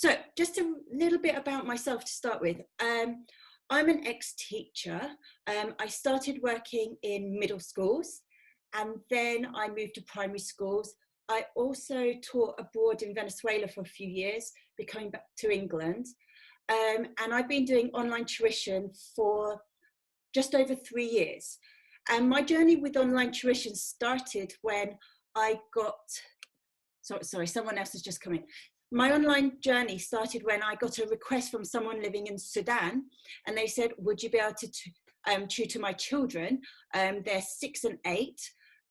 So just a little bit about myself to start with. I'm an ex-teacher. I started working in middle schools and then I moved to primary schools. I also taught abroad in Venezuela for a few years, coming back to England. And I've been doing online tuition for just over 3 years. And my journey with online tuition started when I got, sorry, someone else has just come in. My online journey started when I got a request from someone living in Sudan, and they said, would you be able to tutor my children? They're 6 and 8.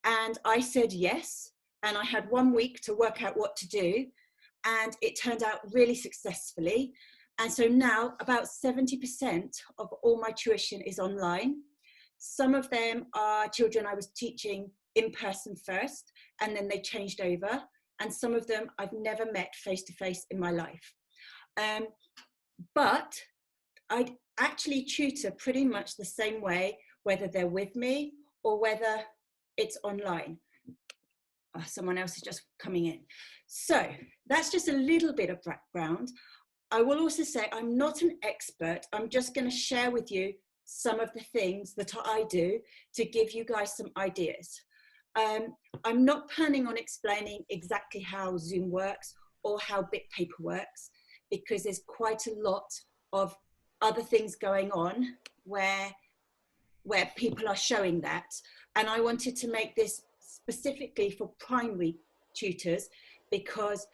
And I said yes. And I had 1 week to work out what to do. And it turned out really successfully. And so now about 70% of all my tuition is online. Some of them are children I was teaching in person first, and then they changed over. And some of them I've never met face-to-face in my life. But I actually tutor pretty much the same way, whether they're with me or whether it's online. Oh, someone else is just coming in. So that's just a little bit of background. I will also say I'm not an expert. I'm just going to share with you some of the things that I do to give you guys some ideas. I'm not planning on explaining exactly how Zoom works or how BitPaper works, because there's quite a lot of other things going on where people are showing that. And I wanted to make this specifically for primary tutors, because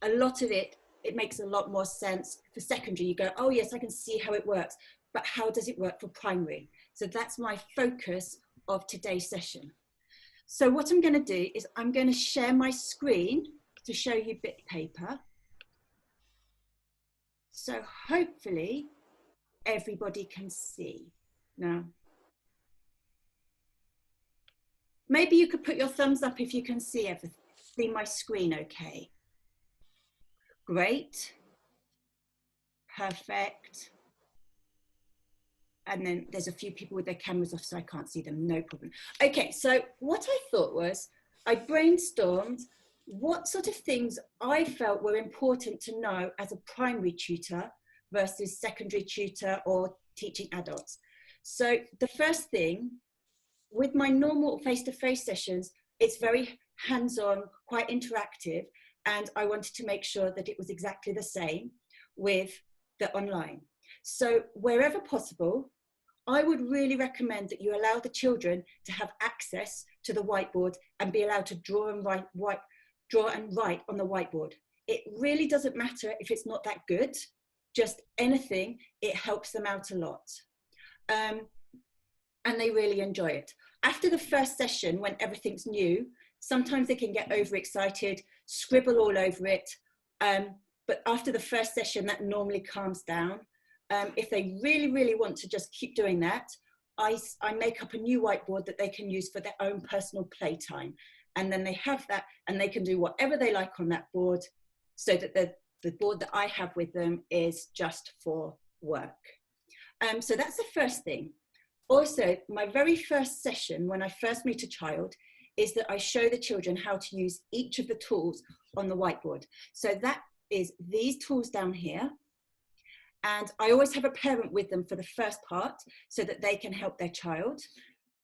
a lot of it makes a lot more sense. For secondary, you go, oh yes, I can see how it works, but how does it work for primary? So that's my focus of today's session. So what I'm going to do is I'm going to share my screen to show you BitPaper. So hopefully everybody can see. Now, maybe you could put your thumbs up if you can see everything, see my screen okay. Great. Perfect. And then there's a few people with their cameras off, so I can't see them, no problem. Okay, so what I thought was, I brainstormed what sort of things I felt were important to know as a primary tutor versus secondary tutor or teaching adults. So the first thing, with my normal face-to-face sessions, it's very hands-on, quite interactive, and I wanted to make sure that it was exactly the same with the online. So wherever possible, I would really recommend that you allow the children to have access to the whiteboard and be allowed to draw and write on the whiteboard. It really doesn't matter if it's not that good, just anything, it helps them out a lot. And they really enjoy it. After the first session, when everything's new, sometimes they can get overexcited, scribble all over it. But after the first session, that normally calms down. If they really, really want to just keep doing that, I make up a new whiteboard that they can use for their own personal playtime. And then they have that and they can do whatever they like on that board, so that the board that I have with them is just for work. So that's the first thing. Also, my very first session when I first meet a child is that I show the children how to use each of the tools on the whiteboard. So that is these tools down here. And I always have a parent with them for the first part so that they can help their child.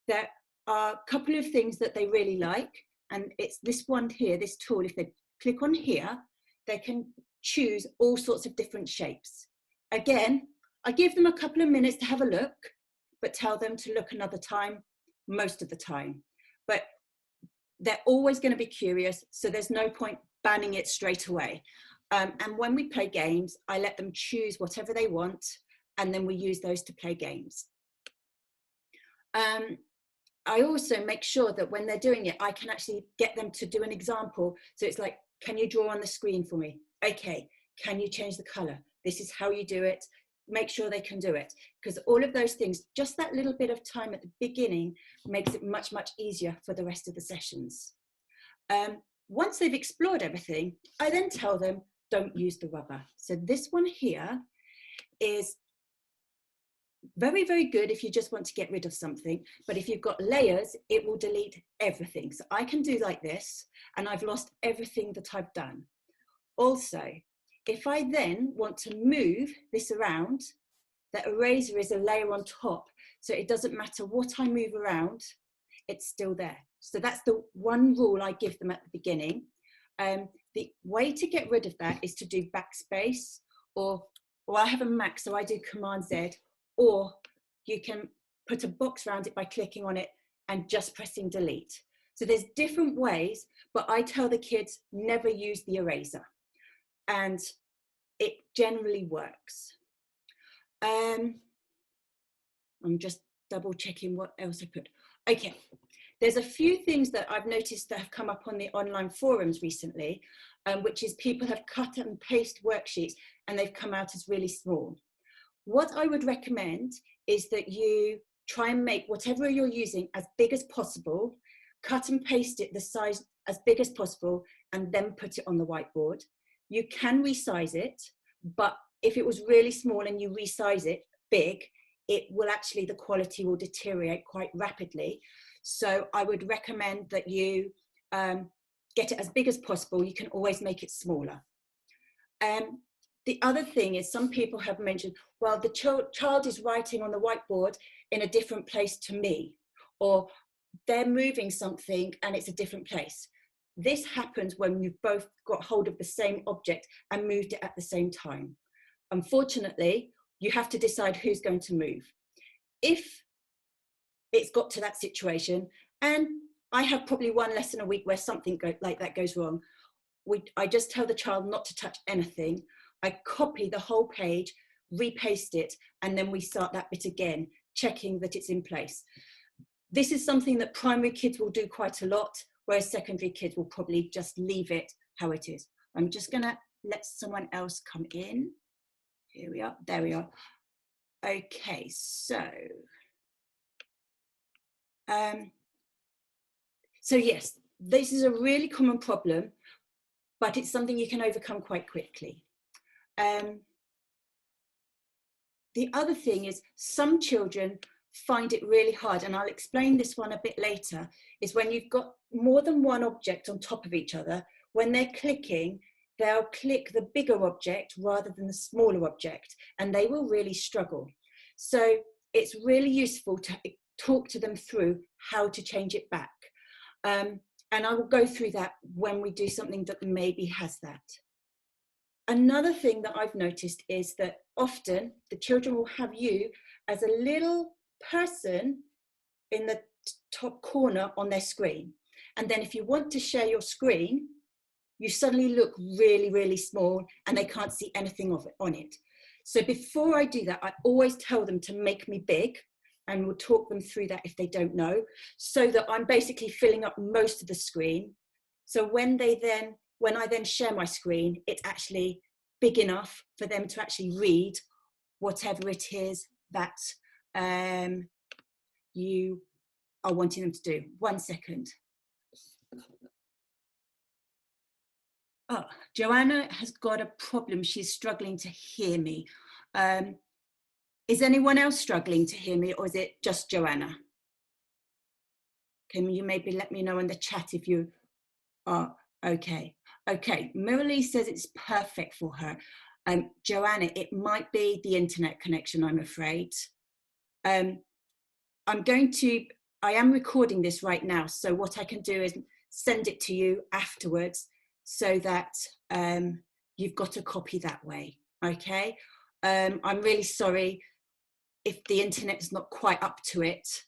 There are a couple of things that they really like. And it's this one here, this tool. If they click on here, they can choose all sorts of different shapes. Again, I give them a couple of minutes to have a look, but tell them to look another time, most of the time. But they're always going to be curious, so there's no point banning it straight away. And when we play games, I let them choose whatever they want, and then we use those to play games. I also make sure that when they're doing it, I can actually get them to do an example. So it's like, can you draw on the screen for me? Okay, can you change the color? This is how you do it. Make sure they can do it. Because all of those things, just that little bit of time at the beginning makes it much, much easier for the rest of the sessions. Once they've explored everything, I then tell them, don't use the rubber. So this one here is very, very good if you just want to get rid of something, but if you've got layers, it will delete everything. So I can do like this, and I've lost everything that I've done. Also, If I then want to move this around, the eraser is a layer on top. So it doesn't matter what I move around, it's still there. So that's the one rule I give them at the beginning. The way to get rid of that is to do backspace, or I have a Mac, so I do Command Z, or you can put a box around it by clicking on it and just pressing delete. So there's different ways, but I tell the kids never use the eraser, and it generally works. I'm just double checking what else I put. Okay, there's a few things that I've noticed that have come up on the online forums recently, which is people have cut and pasted worksheets and they've come out as really small. What I would recommend is that you try and make whatever you're using as big as possible, cut and paste it the size as big as possible, and then put it on the whiteboard. You can resize it, but if it was really small and you resize it big, it will actually, the quality will deteriorate quite rapidly. So I would recommend that you get it as big as possible. You can always make it smaller. The other thing is, some people have mentioned, well, the child is writing on the whiteboard in a different place to me, or they're moving something and it's a different place. This happens when you've both got hold of the same object and moved it at the same time. Unfortunately, you have to decide who's going to move. If it's got to that situation, and I have probably one lesson a week where something like that goes wrong, I just tell the child not to touch anything. I copy the whole page, repaste it, and then we start that bit again, checking that it's in place. This is something that primary kids will do quite a lot, whereas secondary kids will probably just leave it how it is. I'm just gonna let someone else come in. Here we are, there we are. Okay, so yes, this is a really common problem, but it's something you can overcome quite quickly. The other thing is, some children find it really hard, and I'll explain this one a bit later, is when you've got more than one object on top of each other, when they're clicking, they'll click the bigger object rather than the smaller object, and they will really struggle. So it's really useful to talk to them through how to change it back. And I will go through that when we do something that maybe has that. Another thing that I've noticed is that often the children will have you as a little person in the top corner on their screen. And then if you want to share your screen, you suddenly look really, really small and they can't see anything of it on it. So before I do that, I always tell them to make me big, and we'll talk them through that if they don't know, so that I'm basically filling up most of the screen. So when I then share my screen, it's actually big enough for them to actually read whatever it is that you are wanting them to do. 1 second. Oh, Joanna has got a problem. She's struggling to hear me. Is anyone else struggling to hear me, or is it just Joanna? Can you maybe let me know in the chat if you are okay? Okay, Miralee says it's perfect for her. Joanna, it might be the internet connection, I'm afraid. I am recording this right now, so what I can do is send it to you afterwards so that you've got a copy that way, okay? I'm really sorry if the internet is not quite up to it.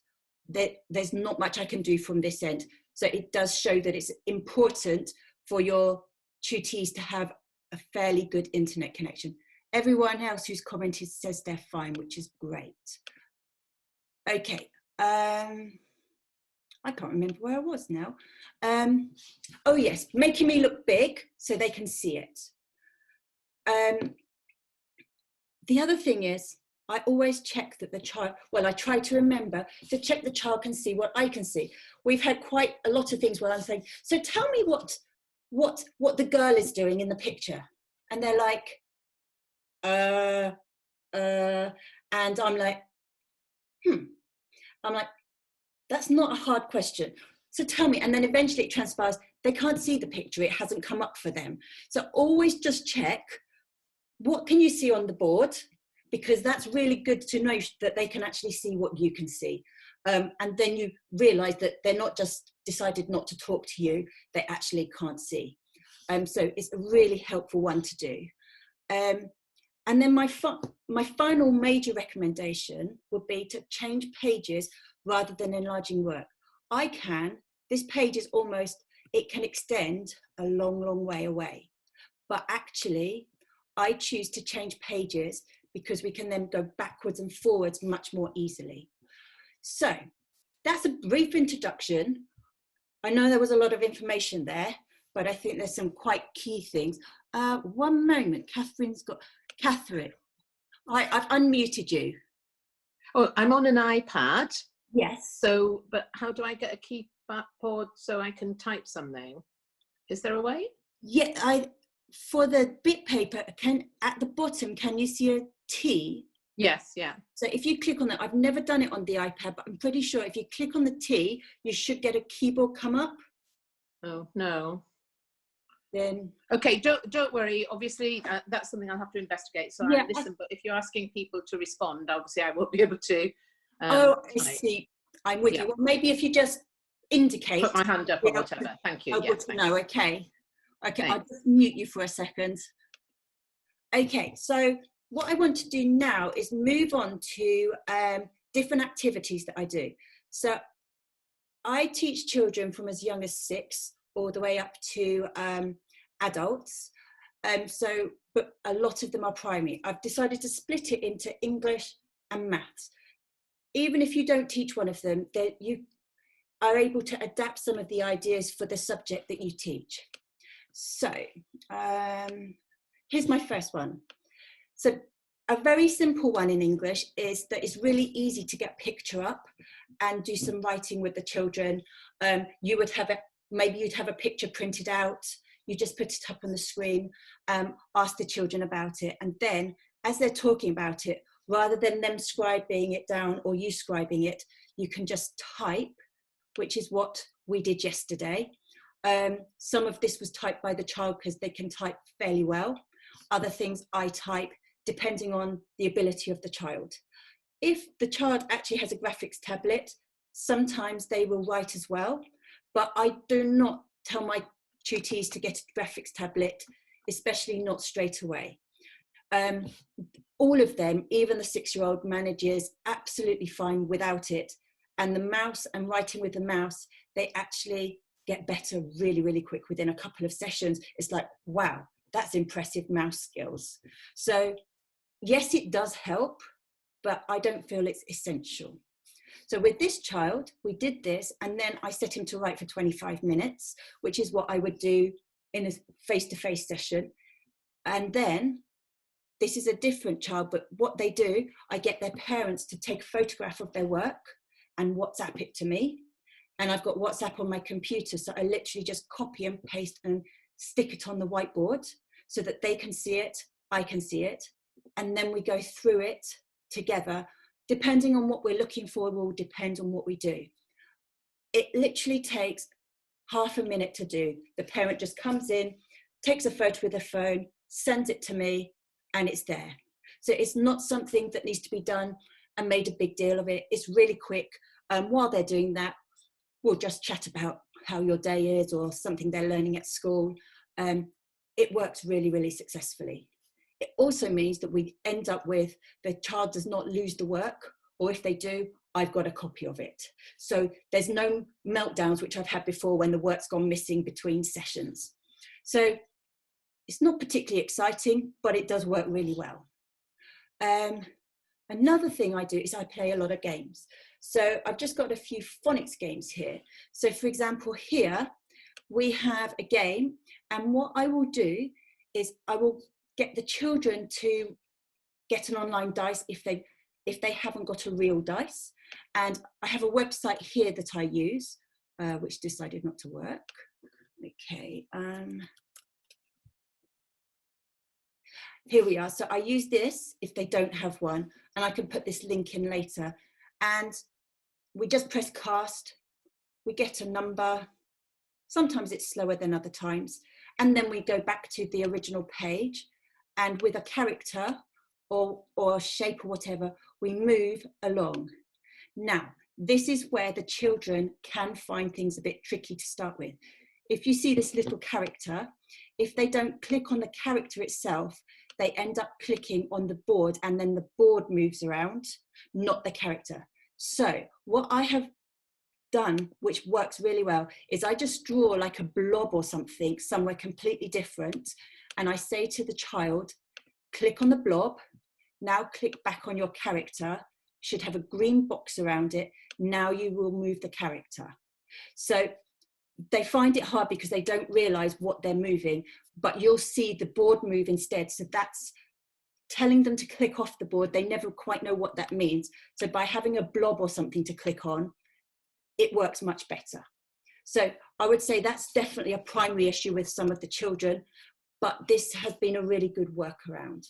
There's not much I can do from this end. So it does show that it's important for your tutees to have a fairly good internet connection. Everyone else who's commented says they're fine, which is great. Okay, I can't remember where I was now. Oh yes, making me look big so they can see it. The other thing is, I always check that the child, well, I try to remember to check the child can see what I can see. We've had quite a lot of things where I'm saying, so tell me what the girl is doing in the picture. And they're like, and I'm like, I'm like, that's not a hard question. So tell me, and then eventually it transpires, they can't see the picture, it hasn't come up for them. So always just check what can you see on the board? Because that's really good to know that they can actually see what you can see. And then you realize that they're not just decided not to talk to you, they actually can't see. So it's a really helpful one to do. And then my final major recommendation would be to change pages rather than enlarging work. This page is almost, it can extend a long, long way away. But actually, I choose to change pages because we can then go backwards and forwards much more easily. So that's a brief introduction. I know there was a lot of information there, but I think there's some quite key things. One moment, Catherine, I've unmuted you. Oh, I'm on an iPad. Yes. So, but how do I get a keyboard so I can type something? Is there a way? Yeah, for the bit paper, at the bottom, can you see a T? Yes, yeah. So if you click on that, I've never done it on the iPad, but I'm pretty sure if you click on the T, you should get a keyboard come up. Oh, no. Then okay, don't worry. Obviously, that's something I'll have to investigate. So yeah, listen, but if you're asking people to respond, obviously I won't be able to. I see. I'm with you. Well, maybe if you just indicate. Put my hand up or whatever. Thank you. Yeah, no, okay. Okay, I'll just mute you for a second. Okay, so what I want to do now is move on to different activities that I do. So I teach children from as young as 6 all the way up to adults. But a lot of them are primary. I've decided to split it into English and maths. Even if you don't teach one of them, you are able to adapt some of the ideas for the subject that you teach. So here's my first one. So a very simple one in English is that it's really easy to get picture up and do some writing with the children. You would have maybe you'd have a picture printed out, you just put it up on the screen, ask the children about it, and then as they're talking about it, rather than them scribing it down or you scribing it, you can just type, which is what we did yesterday. Some of this was typed by the child because they can type fairly well. Other things I type depending on the ability of the child. If the child actually has a graphics tablet, sometimes they will write as well, but I do not tell my tutees to get a graphics tablet, especially not straight away. All of them, even the 6-year-old, manages absolutely fine without it. And the mouse and writing with the mouse, they actually get better really, really quick within a couple of sessions. It's like, wow, that's impressive mouse skills. So yes, it does help, but I don't feel it's essential. So with this child, we did this, and then I set him to write for 25 minutes, which is what I would do in a face-to-face session. And then this is a different child, but what they do, I get their parents to take a photograph of their work and WhatsApp it to me. And I've got WhatsApp on my computer, so I literally just copy and paste and stick it on the whiteboard so that they can see it, I can see it, and then we go through it together. Depending on what we're looking for will depend on what we do. It literally takes half a minute to do. The parent just comes in, takes a photo with their phone, sends it to me, and it's there. So it's not something that needs to be done and made a big deal of it. It's really quick. While they're doing that, we'll just chat about how your day is or something they're learning at school. It works really, really successfully. It also means that we end up with the child does not lose the work, or if they do, I've got a copy of it. So there's no meltdowns, which I've had before when the work's gone missing between sessions. So it's not particularly exciting, but it does work really well. Another thing I do is I play a lot of games. So I've just got a few phonics games here. So for example, here we have a game, and what I will do is I will get the children to get an online dice if they haven't got a real dice. And I have a website here that I use, which decided not to work. Okay. Here we are. So I use this if they don't have one, and I can put this link in later. And we just press cast, we get a number. Sometimes it's slower than other times. And then we go back to the original page and with a character or shape or whatever, we move along. Now, this is where the children can find things a bit tricky to start with. If you see this little character, if they don't click on the character itself, they end up clicking on the board, and then the board moves around, not the character. So what I have done, which works really well, is I just draw like a blob or something somewhere completely different, and I say to the child, click on the blob, now click back on your character, should have a green box around it, now you will move the character. So they find it hard because they don't realize what they're moving, but you'll see the board move instead. So that's telling them to click off the board. They never quite know what that means. So by having a blob or something to click on, it works much better. So I would say that's definitely a primary issue with some of the children, but this has been a really good workaround.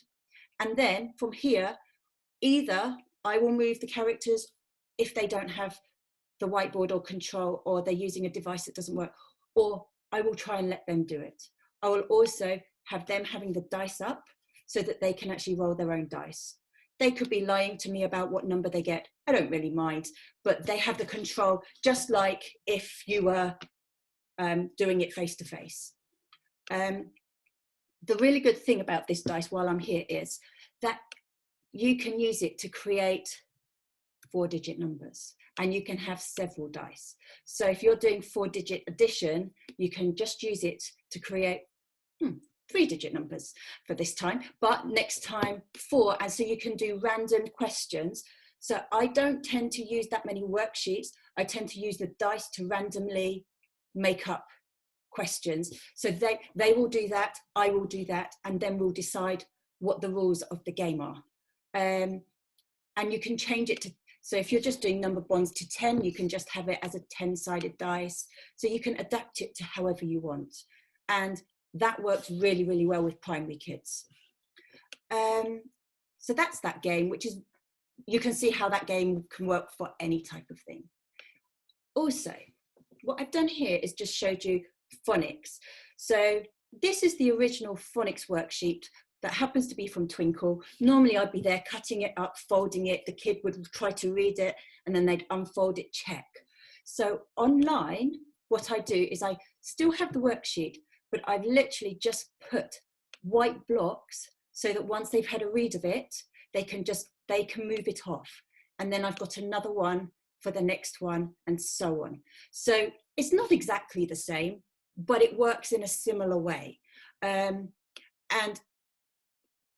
And then from here, either I will move the characters if they don't have the whiteboard or control, or they're using a device that doesn't work, or I will try and let them do it. I will also have them having the dice up so that they can actually roll their own dice. They could be lying to me about what number they get. I don't really mind, but they have the control, just like if you were doing it face to face. The really good thing about this dice while I'm here is that you can use it to create 4-digit numbers, and you can have several dice. So if you're doing 4-digit addition, you can just use it to create 3-digit numbers for this time, but next time 4, and so you can do random questions. So I don't tend to use that many worksheets. I tend to use the dice to randomly make up questions. So they will do that, I will do that, and then we'll decide what the rules of the game are. And you can change it to, so if you're just doing number bonds to 10, you can just have it as a 10-sided dice. So you can adapt it to however you want. And that works really, really well with primary kids. So that's that game, which is, you can see how that game can work for any type of thing. Also, what I've done here is just showed you phonics. So this is the original phonics worksheet that happens to be from Twinkle. Normally I'd be there cutting it up, folding it, the kid would try to read it, and then they'd unfold it, check. So online, what I do is I still have the worksheet, but I've literally just put white blocks so that once they've had a read of it, they can move it off. And then I've got another one for the next one, and so on. So it's not exactly the same, but it works in a similar way. And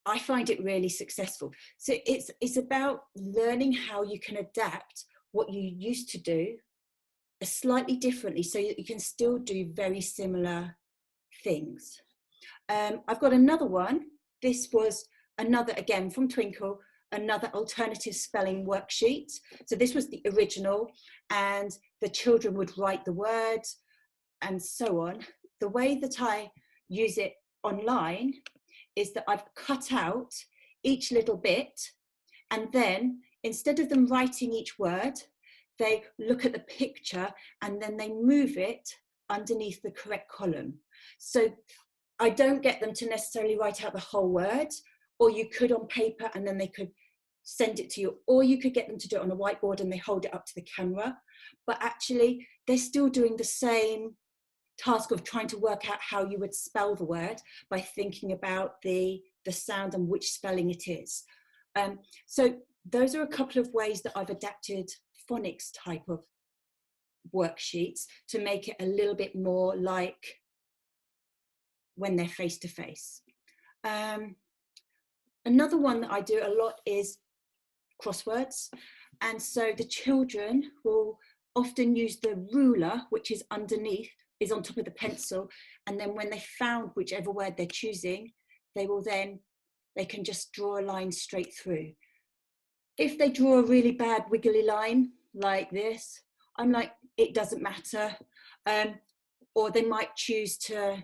I find it really successful. So it's about learning how you can adapt what you used to do slightly differently so that you can still do very similar things. I've got another one. This was another, again, from Twinkle, another alternative spelling worksheet. So this was the original, and the children would write the words and so on. The way that I use it online is that I've cut out each little bit, and then instead of them writing each word, they look at the picture and then they move it underneath the correct column. So I don't get them to necessarily write out the whole word, or you could on paper and then they could send it to you, or you could get them to do it on a whiteboard and they hold it up to the camera, but actually they're still doing the same task of trying to work out how you would spell the word by thinking about the sound and which spelling it is. So those are a couple of ways that I've adapted phonics type of worksheets to make it a little bit more like when they're face to face. Another one that I do a lot is crosswords. And so the children will often use the ruler, which is underneath, is on top of the pencil, and then when they found whichever word they're choosing, they can just draw a line straight through. If they draw a really bad wiggly line like this, I'm like, it doesn't matter. Or they might choose to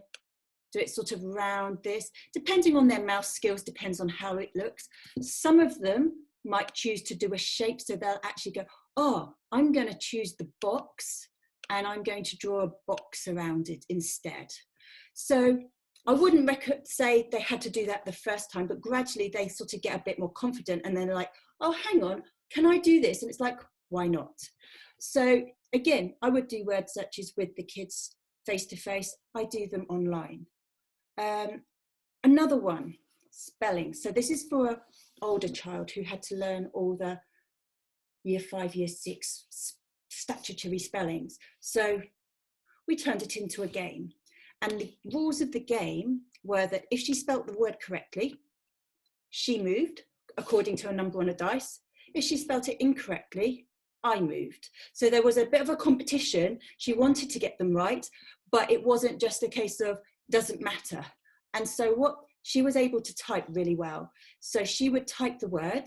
do it sort of round this, depending on their mouse skills, depends on how it looks. Some of them might choose to do a shape, so they'll actually go, oh, I'm going to choose the box and I'm going to draw a box around it instead. So I wouldn't say they had to do that the first time, but gradually they sort of get a bit more confident, and then they're like, oh, hang on, can I do this? And it's like, why not? So again, I would do word searches with the kids face to face. I do them online. Another one, spelling. So this is for an older child who had to learn all the year 5, year 6 statutory spellings. So we turned it into a game. And the rules of the game were that if she spelt the word correctly, she moved according to a number on a dice. If she spelt it incorrectly, I moved. So there was a bit of a competition. She wanted to get them right, but it wasn't just a case of doesn't matter. And so what she was able to type really well. So she would type the word,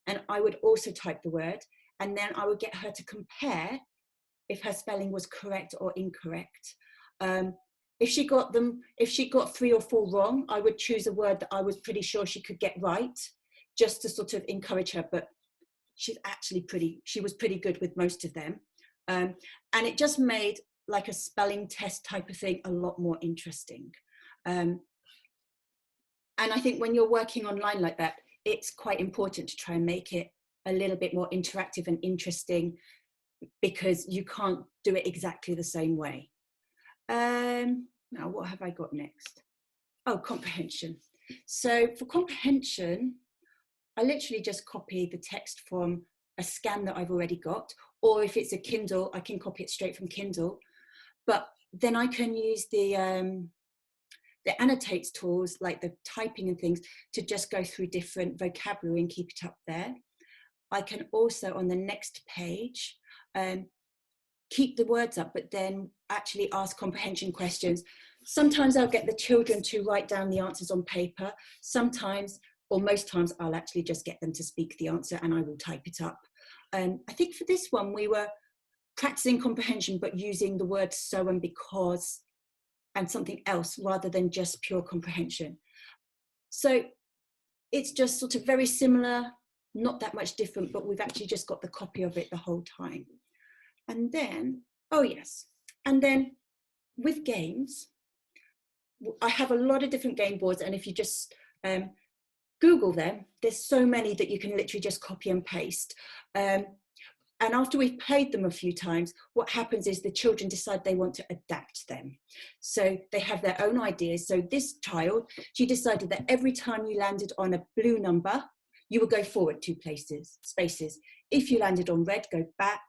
and I would also type the word, and then I would get her to compare if her spelling was correct or incorrect. If she got 3 or 4 wrong, I would choose a word that I was pretty sure she could get right, just to sort of encourage her. But she was pretty good with most of them. And it just made like a spelling test type of thing a lot more interesting. And I think when you're working online like that, it's quite important to try and make it a little bit more interactive and interesting, because you can't do it exactly the same way. Now, what have I got next? Oh, comprehension. So for comprehension, I literally just copy the text from a scan that I've already got, or if it's a Kindle, I can copy it straight from Kindle. But then I can use the annotates tools, like the typing and things, to just go through different vocabulary and keep it up there. I can also, on the next page, keep the words up, but then actually ask comprehension questions. Sometimes I'll get the children to write down the answers on paper. Sometimes, or most times, I'll actually just get them to speak the answer and I will type it up. I think for this one, we were practicing comprehension, but using the words so and because and something else rather than just pure comprehension. So it's just sort of very similar, not that much different, but we've actually just got the copy of it the whole time. And then, oh yes, and then with games, I have a lot of different game boards, and if you just Google them, there's so many that you can literally just copy and paste. And after we've played them a few times, what happens is the children decide they want to adapt them. So they have their own ideas. So this child, she decided that every time you landed on a blue number, you would go forward 2 spaces. If you landed on red, go back.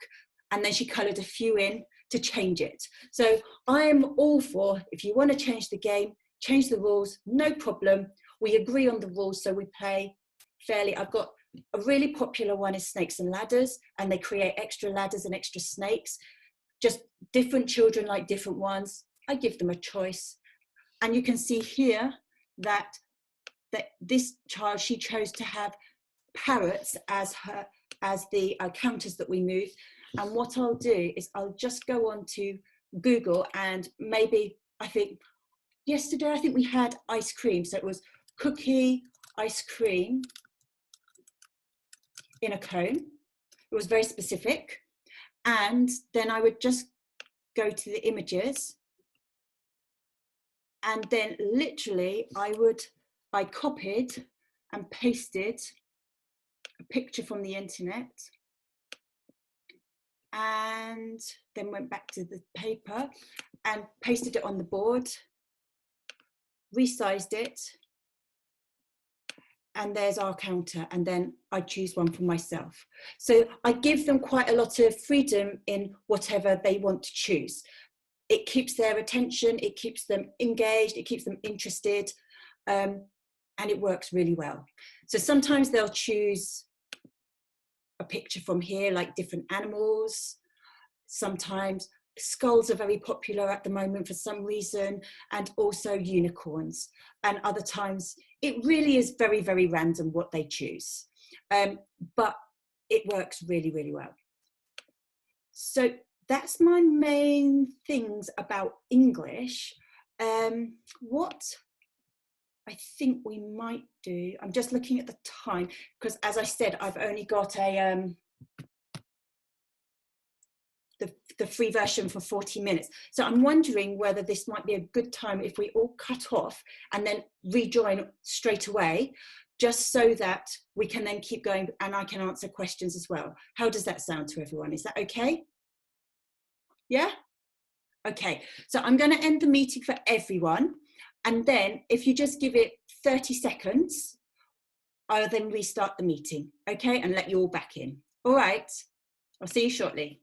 And then she coloured a few in to change it. So I'm all for, if you want to change the game, change the rules, no problem. We agree on the rules, so we play fairly. I've got a really popular one is snakes and ladders, and they create extra ladders and extra snakes. Just different children like different ones. I give them a choice. And you can see here that this child, she chose to have parrots as the counters that we move. And what I'll do is I'll just go on to Google, and maybe, yesterday I think we had ice cream. So it was cookie, ice cream in a cone. It was very specific. And then I would just go to the images, and then literally I copied and pasted a picture from the internet, and then went back to the paper and pasted it on the board, resized it, and there's our counter, and then I choose one for myself. So I give them quite a lot of freedom in whatever they want to choose. It keeps their attention, it keeps them engaged, it keeps them interested, and it works really well. So sometimes they'll choose a picture from here, like different animals. Sometimes skulls are very popular at the moment for some reason, and also unicorns. And other times it really is very, very random what they choose. But it works really, really well. So that's my main things about English. What I think we might do, I'm just looking at the time, because as I said, I've only got the the free version for 40 minutes. So I'm wondering whether this might be a good time if we all cut off and then rejoin straight away, just so that we can then keep going and I can answer questions as well. How does that sound to everyone? Is that okay? Yeah? Okay, so I'm going to end the meeting for everyone. And then if you just give it 30 seconds, I'll then restart the meeting, okay? And let you all back in. All right, I'll see you shortly.